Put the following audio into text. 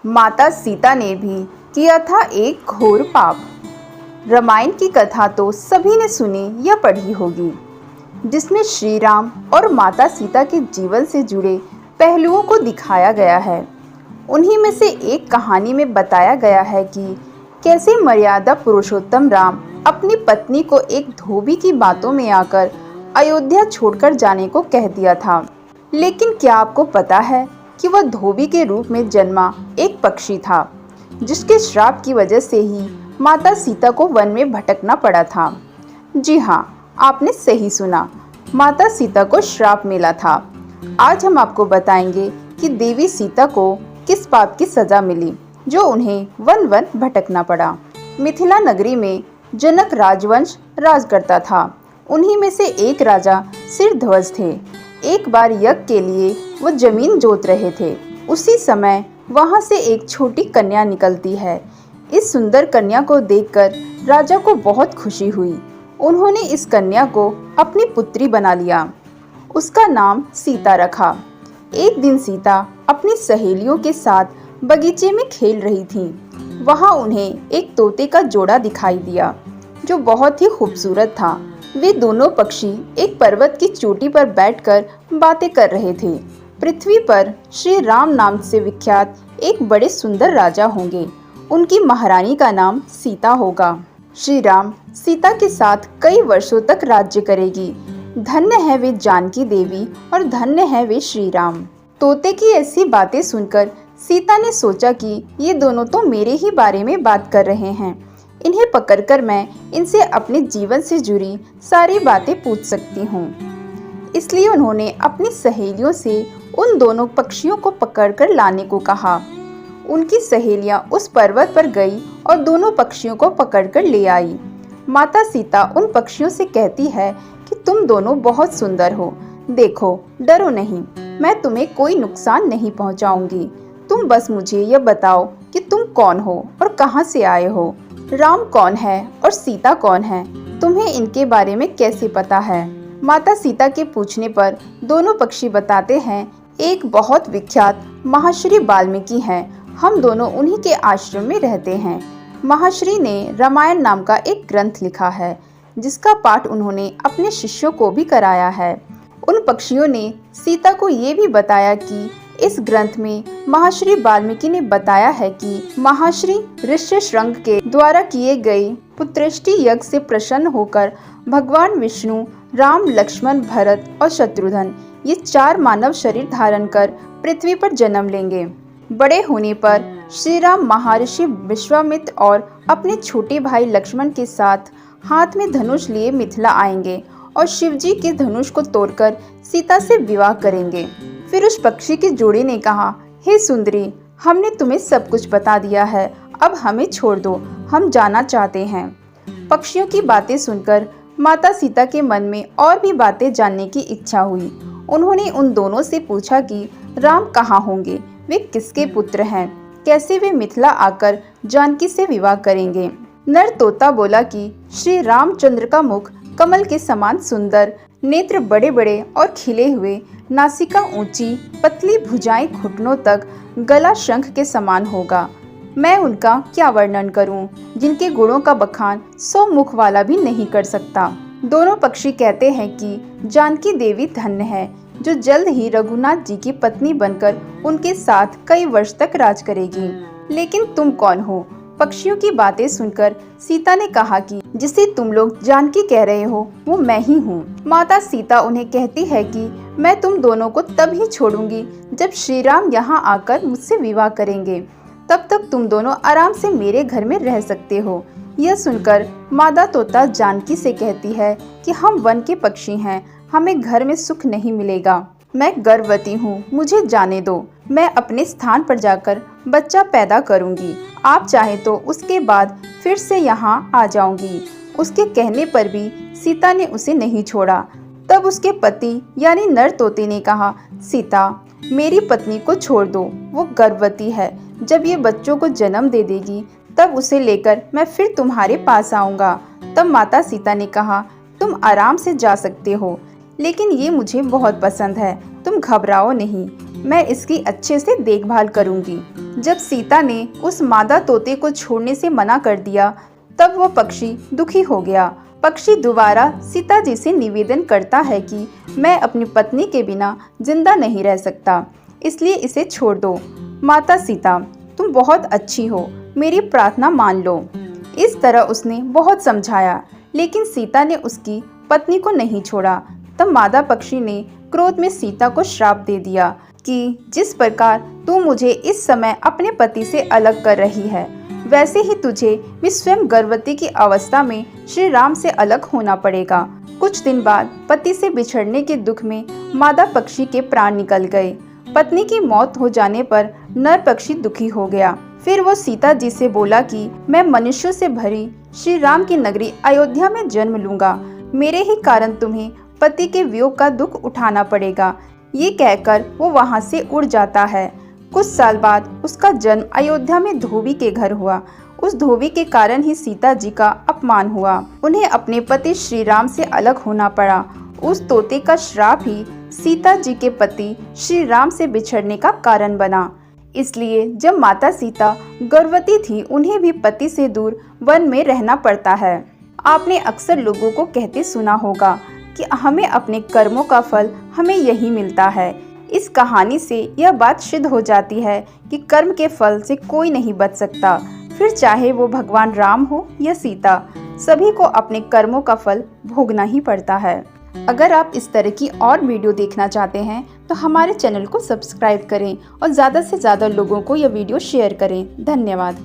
माता सीता ने भी किया था एक घोर पाप। रामायण की कथा तो सभी ने सुनी या पढ़ी होगी, जिसमें श्री राम और माता सीता के जीवन से जुड़े पहलुओं को दिखाया गया है। उन्हीं में से एक कहानी में बताया गया है कि कैसे मर्यादा पुरुषोत्तम राम अपनी पत्नी को एक धोबी की बातों में आकर अयोध्या छोड़कर जाने को कह दिया था। लेकिन क्या आपको पता है कि वह धोबी के रूप में जन्मा एक पक्षी था, जिसके श्राप की वजह से ही माता सीता को वन में भटकना पड़ा था। जी हाँ, आपने सही सुना, माता सीता को श्राप मिला था। आज हम आपको बताएंगे कि देवी सीता को किस पाप की सजा मिली जो उन्हें वन वन भटकना पड़ा। मिथिला नगरी में जनक राजवंश राज करता था। उन्हीं में से एक राजा सिरध्वज थे। एक बार यज्ञ के लिए वो जमीन जोत रहे थे। उसी समय वहां से एक छोटी कन्या निकलती है। इस सुंदर कन्या को देखकर राजा को बहुत खुशी हुई। उन्होंने इस कन्या को अपनी पुत्री बना लिया। उसका नाम सीता रखा। एक दिन सीता अपनी सहेलियों के साथ बगीचे में खेल रही थी। वहां उन्हें एक तोते का जोड़ा दिखाई दिया जो बहुत ही खूबसूरत था। वे दोनों पक्षी एक पर्वत की चोटी पर बैठकर बातें कर रहे थे। पृथ्वी पर श्री राम नाम से विख्यात एक बड़े सुंदर राजा होंगे। उनकी महारानी का नाम सीता होगा। श्री राम सीता के साथ कई वर्षों तक राज्य करेगी। धन्य है वे जानकी देवी और धन्य है वे श्री राम। तोते की ऐसी बातें सुनकर सीता ने सोचा कि ये दोनों तो मेरे ही बारे में बात कर रहे हैं। इन्हें पकड़कर मैं इनसे अपने जीवन से जुड़ी सारी बातें पूछ सकती हूँ। इसलिए उन्होंने अपनी सहेलियों से उन दोनों पक्षियों को पकड़कर लाने को कहा। उनकी सहेलियां उस पर्वत पर गई और दोनों पक्षियों को पकड़कर ले आई। माता सीता उन पक्षियों से कहती है कि तुम दोनों बहुत सुंदर हो। देखो, डरो नहीं, मैं तुम्हें कोई नुकसान नहीं पहुंचाऊंगी। तुम बस मुझे यह बताओ कि तुम कौन हो और कहां से आए हो। राम कौन है और सीता कौन है, तुम्हें इनके बारे में कैसे पता है? माता सीता के पूछने पर दोनों पक्षी बताते हैं, एक बहुत विख्यात महर्षि वाल्मीकि हैं। हम दोनों उन्हीं के आश्रम में रहते हैं। महर्षि ने रामायण नाम का एक ग्रंथ लिखा है, जिसका पाठ उन्होंने अपने शिष्यों को भी कराया है। उन पक्षियों ने सीता को ये भी बताया कि इस ग्रंथ में महर्षि वाल्मीकि ने बताया है कि महर्षि ऋष्यशृंग के द्वारा किए गए पुत्रष्टि यज्ञ से प्रसन्न होकर भगवान विष्णु, राम, लक्ष्मण, भरत और शत्रुघ्न ये 4 मानव शरीर धारण कर पृथ्वी पर जन्म लेंगे। बड़े होने पर श्री राम महर्षि विश्वामित्र और अपने छोटे भाई लक्ष्मण के साथ हाथ में धनुष लिए मिथिला आएंगे और शिवजी के धनुष को तोड़कर सीता से विवाह करेंगे। फिर उस पक्षी के जोड़ी ने कहा, हे सुंदरी, हमने तुम्हें सब कुछ बता दिया है, अब हमें छोड़ दो, हम जाना चाहते हैं। पक्षियों की बातें सुनकर माता सीता के मन में और भी बातें जानने की इच्छा हुई। उन्होंने उन दोनों से पूछा कि राम कहाँ होंगे, वे किसके पुत्र हैं, कैसे वे मिथिला आकर जानकी से विवाह करेंगे। नर तोता बोला कि श्री रामचंद्र का मुख कमल के समान सुंदर, नेत्र बड़े बड़े और खिले हुए, नासिका ऊंची, पतली भुजाएं घुटनों तक, गला शंख के समान होगा। मैं उनका क्या वर्णन करूं, जिनके गुणों का बखान 100 मुख वाला भी नहीं कर सकता। दोनों पक्षी कहते हैं कि जानकी देवी धन्य है, जो जल्द ही रघुनाथ जी की पत्नी बनकर उनके साथ कई वर्ष तक राज करेगी। लेकिन तुम कौन हो? पक्षियों की बातें सुनकर सीता ने कहा कि जिसे तुम लोग जानकी कह रहे हो वो मैं ही हूँ। माता सीता उन्हें कहती है कि मैं तुम दोनों को तब ही छोड़ूंगी जब श्री राम यहाँ आकर मुझसे विवाह करेंगे। तब तक तुम दोनों आराम से मेरे घर में रह सकते हो। यह सुनकर मादा तोता जानकी से कहती है कि हम वन के पक्षी हैं, हमें घर में सुख नहीं मिलेगा। मैं गर्भवती हूँ, मुझे जाने दो। मैं अपने स्थान पर जाकर बच्चा पैदा करूँगी। आप चाहे तो उसके बाद फिर से यहाँ आ जाऊँगी। उसके कहने पर भी सीता ने उसे नहीं छोड़ा। तब उसके पति यानी नर तोते ने कहा, सीता, मेरी पत्नी को छोड़ दो, वो गर्भवती है। जब ये बच्चों को जन्म दे देगी तब उसे लेकर मैं फिर तुम्हारे पास आऊँगा। तब माता सीता ने कहा, तुम आराम से जा सकते हो, लेकिन ये मुझे बहुत पसंद है, तुम घबराओ नहीं। मैं इसकी अच्छे से देखभाल करूंगी। जब सीता ने उस मादा तोते को छोड़ने से मना कर दिया तब वो पक्षी दुखी हो गया। पक्षी दोबारा सीता जी से निवेदन करता है कि मैं अपनी पत्नी के बिना जिंदा नहीं रह सकता, इसलिए इसे छोड़ दो। माता सीता, तुम बहुत अच्छी हो, मेरी प्रार्थना मान लो। इस तरह उसने बहुत समझाया, लेकिन सीता ने उसकी पत्नी को नहीं छोड़ा। तब मादा पक्षी ने क्रोध में सीता को श्राप दे दिया कि जिस प्रकार तू मुझे इस समय अपने पति से अलग कर रही है, वैसे ही तुझे भी स्वयं गर्भवती की अवस्था में श्री राम से अलग होना पड़ेगा। कुछ दिन बाद पति से बिछड़ने के दुख में मादा पक्षी के प्राण निकल गए। पत्नी की मौत हो जाने पर नर पक्षी दुखी हो गया। फिर वो सीता जी से बोला कि मैं मनुष्यों से भरी श्री राम की नगरी अयोध्या में जन्म लूंगा। मेरे ही कारण तुम्हें पति के वियोग का दुख उठाना पड़ेगा। ये कहकर वो वहाँ से उड़ जाता है। कुछ साल बाद उसका जन्म अयोध्या में धोबी के घर हुआ। उस धोबी के कारण ही सीता जी का अपमान हुआ। उन्हें अपने पति श्री राम से अलग होना पड़ा। उस तोते का श्राप ही सीता जी के पति श्री राम से बिछड़ने का कारण बना। इसलिए जब माता सीता गर्भवती थी, उन्हें भी पति से दूर वन में रहना पड़ता है। आपने अक्सर लोगों को कहते सुना होगा कि हमें अपने कर्मों का फल हमें यही मिलता है। इस कहानी से यह बात सिद्ध हो जाती है कि कर्म के फल से कोई नहीं बच सकता, फिर चाहे वो भगवान राम हो या सीता, सभी को अपने कर्मों का फल भोगना ही पड़ता है। अगर आप इस तरह की और वीडियो देखना चाहते हैं तो हमारे चैनल को सब्सक्राइब करें और ज़्यादा से ज़्यादा लोगों को यह वीडियो शेयर करें। धन्यवाद।